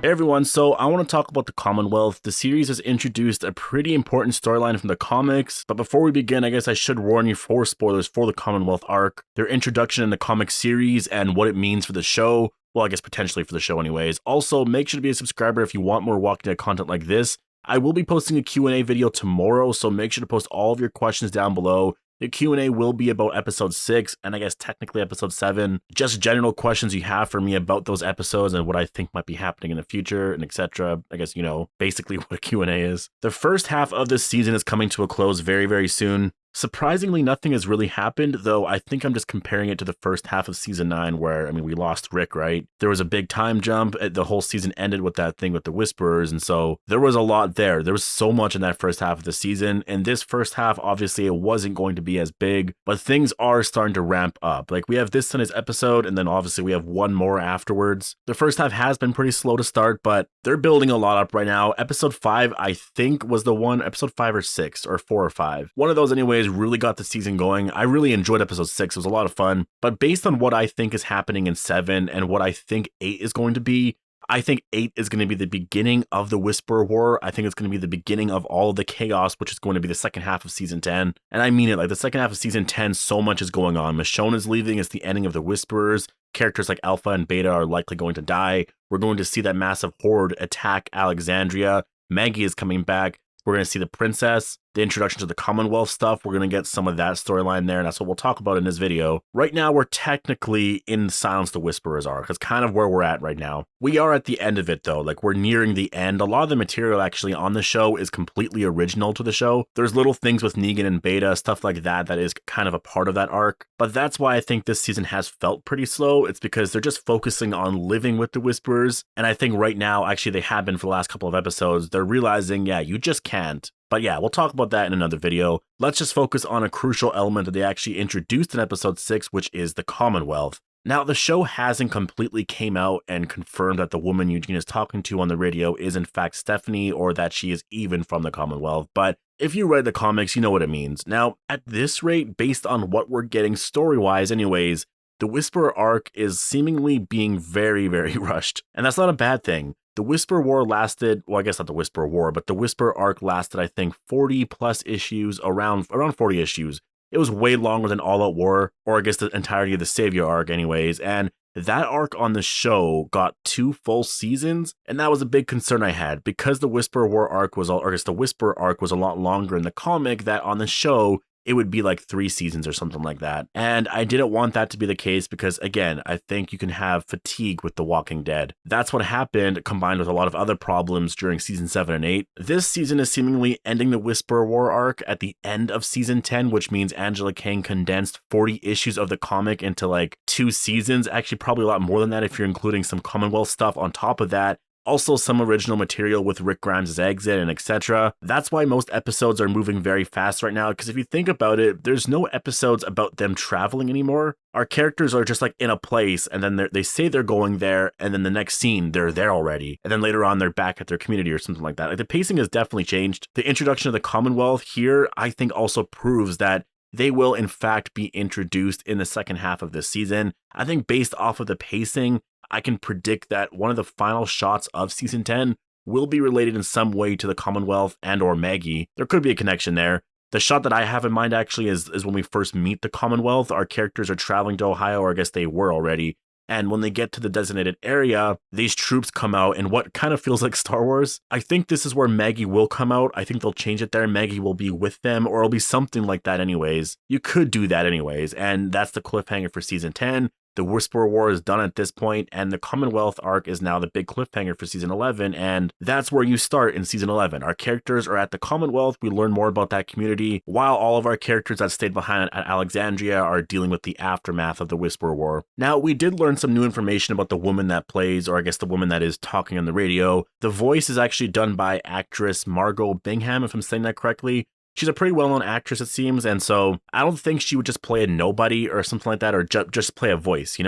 Hey everyone, so I want to talk about the Commonwealth. The series has introduced a pretty important storyline from the comics, but before we begin, I guess I should warn you for spoilers for the Commonwealth arc, their introduction in the comic series, and what it means for the show. Well, I guess potentially for the show anyways. Also, make sure to be a subscriber if you want more Walking Dead content like this. I will be posting a Q&A video tomorrow, so make sure to post all of your questions down below. The Q&A will be about episode 6, and I guess technically episode 7. Just general questions you have for me about those episodes and what I think might be happening in the future, and etc. I guess, basically what a Q&A is. The first half of this season is coming to a close very, very soon. Surprisingly, nothing has really happened, though I think I'm just comparing it to the first half of season 9 where, we lost Rick, right? There was a big time jump. The whole season ended with that thing with the Whisperers, and so there was a lot there. There was so much in that first half of the season, and this first half, obviously, it wasn't going to be as big, but things are starting to ramp up. Like, we have this Sunday's episode, and then obviously we have one more afterwards. The first half has been pretty slow to start, but they're building a lot up right now. Episode 5, I think, was the one, episode 5 or 6, or 4 or 5. One of those anyways really got the season going. I really enjoyed episode 6. It was a lot of fun. But based on what I think is happening in 7 and what I think 8 is going to be, I think 8 is going to be the beginning of the Whisperer War. I think it's going to be the beginning of all of the chaos, which is going to be the second half of season 10. And I mean it, like the second half of season 10, so much is going on. Michonne is leaving. It's the ending of the Whisperers. Characters like Alpha and Beta are likely going to die. We're going to see that massive horde attack Alexandria. Maggie is coming back. We're going to see the princess, the introduction to the Commonwealth stuff. We're going to get some of that storyline there, and that's what we'll talk about in this video. Right now, we're technically in Silence the Whisperers arc. That's kind of where we're at right now. We are at the end of it, though. Like, we're nearing the end. A lot of the material actually on the show is completely original to the show. There's little things with Negan and Beta, stuff like that, that is kind of a part of that arc. But that's why I think this season has felt pretty slow. It's because they're just focusing on living with the Whisperers. And I think right now, actually, they have been for the last couple of episodes. They're realizing, yeah, you just can't. But yeah, we'll talk about that in another video. Let's just focus on a crucial element that they actually introduced in episode 6, which is the Commonwealth. Now, the show hasn't completely came out and confirmed that the woman Eugene is talking to on the radio is in fact Stephanie, or that she is even from the Commonwealth, but if you read the comics, you know what it means. Now, at this rate, based on what we're getting story-wise anyways, the Whisperer arc is seemingly being very, very rushed, and that's not a bad thing. The Whisper War lasted, well, I guess not the Whisper War, but the Whisper arc lasted, I think, 40 plus issues, around 40 issues. It was way longer than All Out War, or I guess the entirety of the Savior arc anyways, and that arc on the show got 2 full seasons, and that was a big concern I had, because the Whisper War arc was, or I guess the Whisper arc was a lot longer in the comic, that on the show, it would be like 3 seasons or something like that. And I didn't want that to be the case because, again, I think you can have fatigue with The Walking Dead. That's what happened, combined with a lot of other problems during season 7 and 8. This season is seemingly ending the Whisperer War arc at the end of season 10, which means Angela Kang condensed 40 issues of the comic into like 2 seasons. Actually, probably a lot more than that if you're including some Commonwealth stuff on top of that. Also some original material with Rick Grimes' exit and etc. That's why most episodes are moving very fast right now, because if you think about it, there's no episodes about them traveling anymore. Our characters are just like in a place, and then they say they're going there, and then the next scene, they're there already. And then later on, they're back at their community or something like that. Like, the pacing has definitely changed. The introduction of the Commonwealth here, I think, also proves that they will in fact be introduced in the second half of this season. I think based off of the pacing, I can predict that one of the final shots of season 10 will be related in some way to the Commonwealth and or Maggie. There could be a connection there. The shot that I have in mind actually is when we first meet the Commonwealth. Our characters are traveling to Ohio, or I guess they were already. And when they get to the designated area, these troops come out in what kind of feels like Star Wars. I think this is where Maggie will come out. I think they'll change it there. Maggie will be with them, or it'll be something like that anyways. You could do that anyways, and that's the cliffhanger for season 10. The Whisperer War is done at this point, and the Commonwealth arc is now the big cliffhanger for season 11, and that's where you start in season 11. Our characters are at the Commonwealth. We learn more about that community, while all of our characters that stayed behind at Alexandria are dealing with the aftermath of the Whisperer War. Now, we did learn some new information about the woman that plays, or I guess the woman that is talking on the radio. The voice is actually done by actress Margot Bingham, if I'm saying that correctly. She's a pretty well-known actress, it seems, and so I don't think she would just play a nobody or something like that, or just play a voice,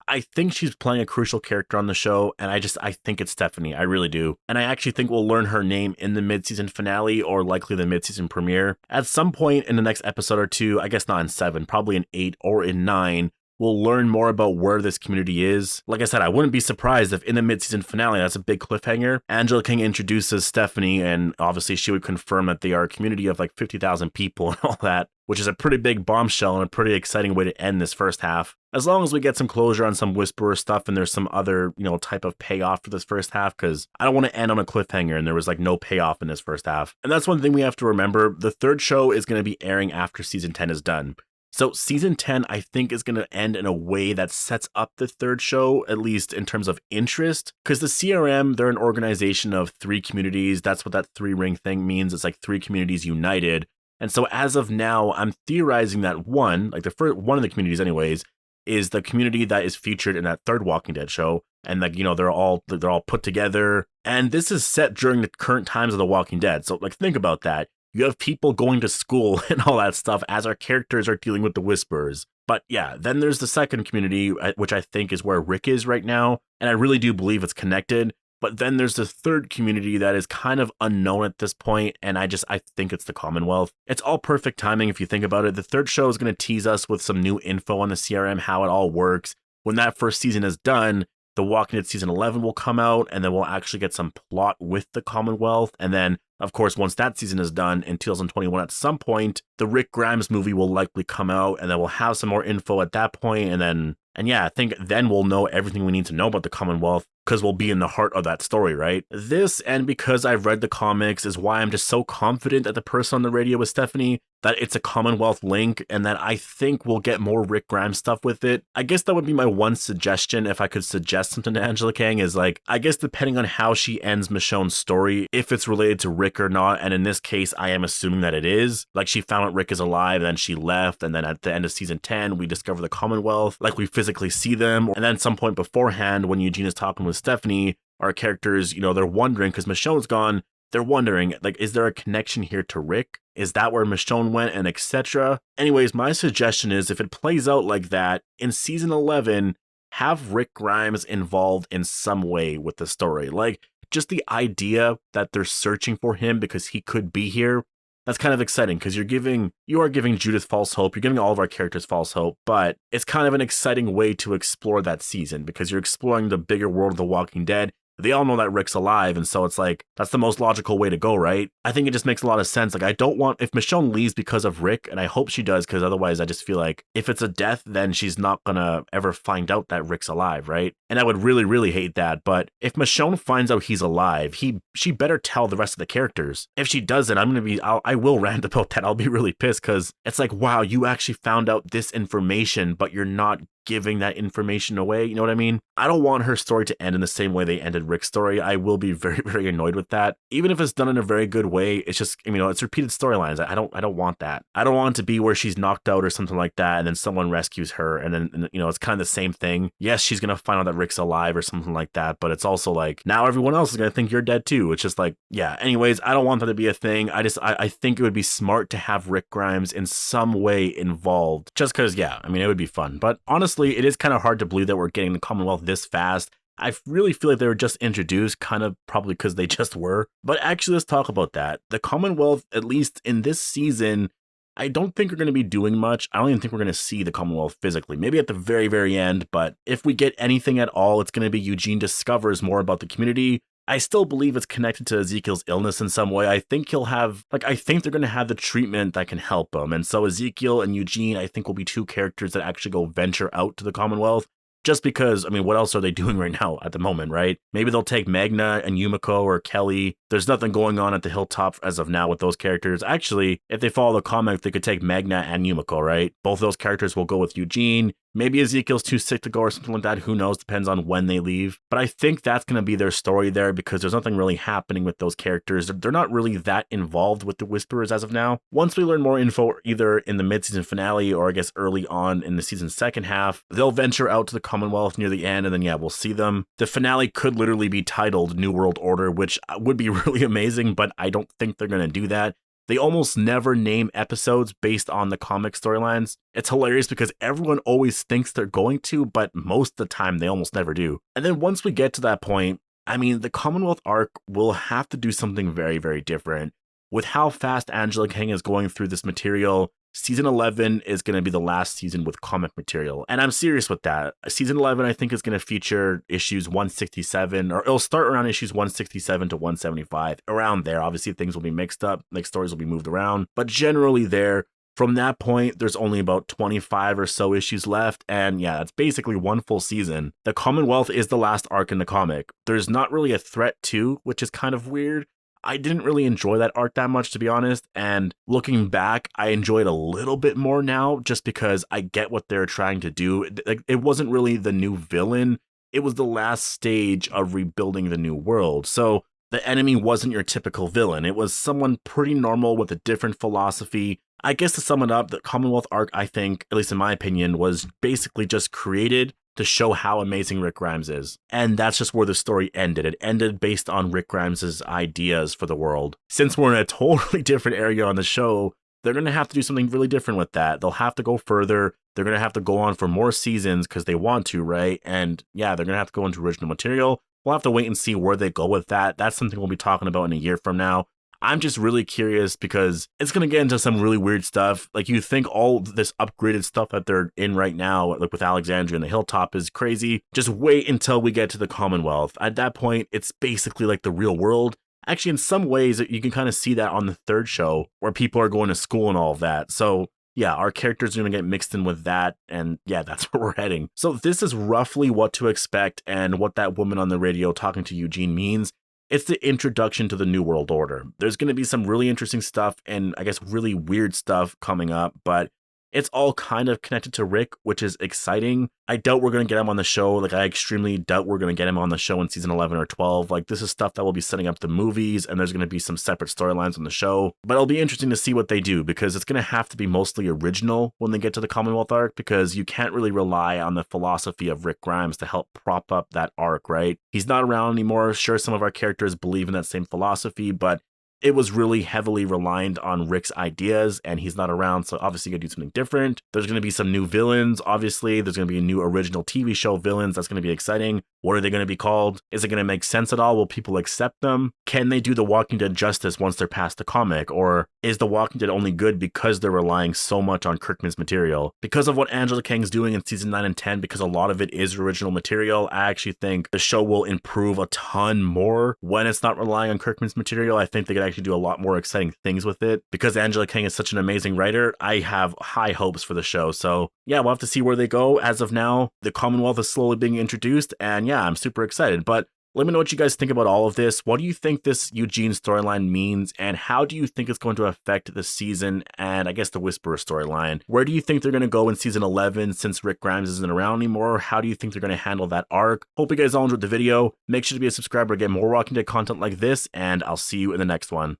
I think she's playing a crucial character on the show, and I think it's Stephanie. I really do. And I actually think we'll learn her name in the mid-season finale, or likely the mid-season premiere. At some point in the next episode or two, I guess not in 7, probably in 8 or in 9, we'll learn more about where this community is. Like I said, I wouldn't be surprised if in the mid-season finale, that's a big cliffhanger, Angela King introduces Stephanie, and obviously she would confirm that they are a community of like 50,000 people and all that, which is a pretty big bombshell and a pretty exciting way to end this first half. As long as we get some closure on some Whisperer stuff and there's some other, type of payoff for this first half, because I don't want to end on a cliffhanger and there was like no payoff in this first half. And that's one thing we have to remember. The third show is going to be airing after season 10 is done. So season 10, I think, is going to end in a way that sets up the third show, at least in terms of interest, because the CRM, they're an organization of 3 communities. That's what that 3-ring thing means. It's like 3 communities united. And so as of now, I'm theorizing that one of the communities anyways, is the community that is featured in that third Walking Dead show. And like, they're all put together. And this is set during the current times of The Walking Dead. So like, think about that. You have people going to school and all that stuff as our characters are dealing with the Whisperers. But yeah, then there's the second community, which I think is where Rick is right now. And I really do believe it's connected. But then there's the third community that is kind of unknown at this point, and I think it's the Commonwealth. It's all perfect timing if you think about it. The third show is going to tease us with some new info on the CRM, how it all works. When that first season is done, The Walking Dead season 11 will come out, and then we'll actually get some plot with the Commonwealth. And then, of course, once that season is done in 2021 at some point, the Rick Grimes movie will likely come out, and then we'll have some more info at that point, and yeah, I think then we'll know everything we need to know about the Commonwealth, because we'll be in the heart of that story, right? This, and because I've read the comics, is why I'm just so confident that the person on the radio with Stephanie, that it's a Commonwealth link, and that I think we'll get more Rick Grimes stuff with it. I guess that would be my one suggestion, if I could suggest something to Angela Kang, is like, I guess depending on how she ends Michonne's story, if it's related to Rick or not, and in this case, I am assuming that it is. Like, she found out Rick is alive, and then she left, and then at the end of season 10, we discover the Commonwealth, like we physically see them, and then at some point beforehand, when Eugene is talking with Stephanie, our characters, they're wondering, because Michonne's gone, they're wondering, like, is there a connection here to Rick? Is that where Michonne went, and etc.? Anyways, my suggestion is, if it plays out like that, in season 11, have Rick Grimes involved in some way with the story. Like, just the idea that they're searching for him because he could be here, that's kind of exciting, because you are giving Judith false hope, you're giving all of our characters false hope, but it's kind of an exciting way to explore that season, because you're exploring the bigger world of The Walking Dead. They all know that Rick's alive, and so it's like, that's the most logical way to go, right? I think it just makes a lot of sense. Like, I don't want, if Michonne leaves because of Rick, and I hope she does, because otherwise I just feel like, if it's a death, then she's not gonna ever find out that Rick's alive, right? And I would really, really hate that, but if Michonne finds out he's alive, she better tell the rest of the characters. If she doesn't, I will rant about that. I'll be really pissed, because it's like, wow, you actually found out this information, but you're not giving that information away, you know what I mean? I don't want her story to end in the same way they ended Rick's story. I will be very, very annoyed with that. Even if it's done in a very good way, it's just, it's repeated storylines. I don't want that. I don't want it to be where she's knocked out or something like that, and then someone rescues her, and then, it's kind of the same thing. Yes, she's gonna find out that Rick's alive or something like that, but it's also like, now everyone else is gonna think you're dead too. It's just like, yeah, anyways, I don't want that to be a thing. I think it would be smart to have Rick Grimes in some way involved, just because, yeah, it would be fun. But honestly, it is kind of hard to believe that we're getting the Commonwealth this fast. I really feel like they were just introduced, kind of probably because they just were. But actually, let's talk about that. The Commonwealth, at least in this season, I don't think we're going to be doing much. I don't even think we're going to see the Commonwealth physically. Maybe at the very, very end. But if we get anything at all, it's going to be Eugene discovers more about the community. I still believe it's connected to Ezekiel's illness in some way. I think I think they're going to have the treatment that can help him. And so Ezekiel and Eugene, I think, will be 2 characters that actually go venture out to the Commonwealth. Just because, what else are they doing right now at the moment, right? Maybe they'll take Magna and Yumiko or Kelly. There's nothing going on at the Hilltop as of now with those characters. Actually, if they follow the comic, they could take Magna and Yumiko, right? Both of those characters will go with Eugene. Maybe Ezekiel's too sick to go or something like that. Who knows? Depends on when they leave. But I think that's going to be their story there, because there's nothing really happening with those characters. They're not really that involved with the Whisperers as of now. Once we learn more info, either in the mid-season finale or I guess early on in the season's second half, they'll venture out to the Commonwealth near the end, and then yeah, we'll see them. The finale could literally be titled New World Order, which would be really amazing, but I don't think they're going to do that. They almost never name episodes based on the comic storylines. It's hilarious because everyone always thinks they're going to, but most of the time they almost never do. And then once we get to that point, the Commonwealth arc will have to do something very, very different. With how fast Angela Kang is going through this material, season 11 is going to be the last season with comic material. And I'm serious with that. Season 11, I think, is going to feature issues 167, or it'll start around issues 167 to 175, around there. Obviously, things will be mixed up, like stories will be moved around, but generally there. From that point, there's only about 25 or so issues left, and yeah, that's basically one full season. The Commonwealth is the last arc in the comic. There's not really a threat to, which is kind of weird. I didn't really enjoy that arc that much, to be honest, and looking back, I enjoy it a little bit more now, just because I get what they're trying to do. Like, it wasn't really the new villain, it was the last stage of rebuilding the new world. So the enemy wasn't your typical villain. It was someone pretty normal with a different philosophy. I guess to sum it up, the Commonwealth arc, I think, at least in my opinion, was basically just created to show how amazing Rick Grimes is. And that's just where the story ended. It ended based on Rick Grimes' ideas for the world. Since we're in a totally different area on the show, they're going to have to do something really different with that. They'll have to go further. They're going to have to go on for more seasons because they want to, right? And yeah, they're going to have to go into original material. We'll have to wait and see where they go with that. That's something we'll be talking about in a year from now. I'm just really curious because it's going to get into some really weird stuff. Like, you think all this upgraded stuff that they're in right now, like with Alexandria and the Hilltop, is crazy. Just wait until we get to the Commonwealth. At that point, it's basically like the real world. Actually, in some ways, you can kind of see that on the third show where people are going to school and all of that. So yeah, our characters are going to get mixed in with that, and yeah, that's where we're heading. So this is roughly what to expect and what that woman on the radio talking to Eugene means. It's the introduction to the New World Order. There's going to be some really interesting stuff and I guess really weird stuff coming up, but it's all kind of connected to Rick, which is exciting. I doubt we're going to get him on the show. Like, I extremely doubt we're going to get him on the show in season 11 or 12. Like, this is stuff that will be setting up the movies, and there's going to be some separate storylines on the show. But it'll be interesting to see what they do, because it's going to have to be mostly original when they get to the Commonwealth arc, because you can't really rely on the philosophy of Rick Grimes to help prop up that arc, right? He's not around anymore. Sure, some of our characters believe in that same philosophy, but it was really heavily reliant on Rick's ideas, and he's not around, so obviously you gotta do something different. There's gonna be some new villains, obviously. There's gonna be a new original TV show villains. That's gonna be exciting. What are they gonna be called? Is it gonna make sense at all? Will people accept them? Can they do The Walking Dead justice once they're past the comic? Or is The Walking Dead only good because they're relying so much on Kirkman's material? Because of what Angela Kang's doing in season 9 and 10, because a lot of it is original material, I actually think the show will improve a ton more when it's not relying on Kirkman's material. I think they could actually do a lot more exciting things with it. Because Angela Kang is such an amazing writer, I have high hopes for the show. So yeah, we'll have to see where they go. As of now, the Commonwealth is slowly being introduced, and yeah, I'm super excited. But let me know what you guys think about all of this. What do you think this Eugene storyline means, and how do you think it's going to affect the season and I guess the Whisperer storyline? Where do you think they're going to go in season 11 since Rick Grimes isn't around anymore? How do you think they're going to handle that arc? Hope you guys all enjoyed the video. Make sure to be a subscriber to get more Walking Dead content like this, and I'll see you in the next one.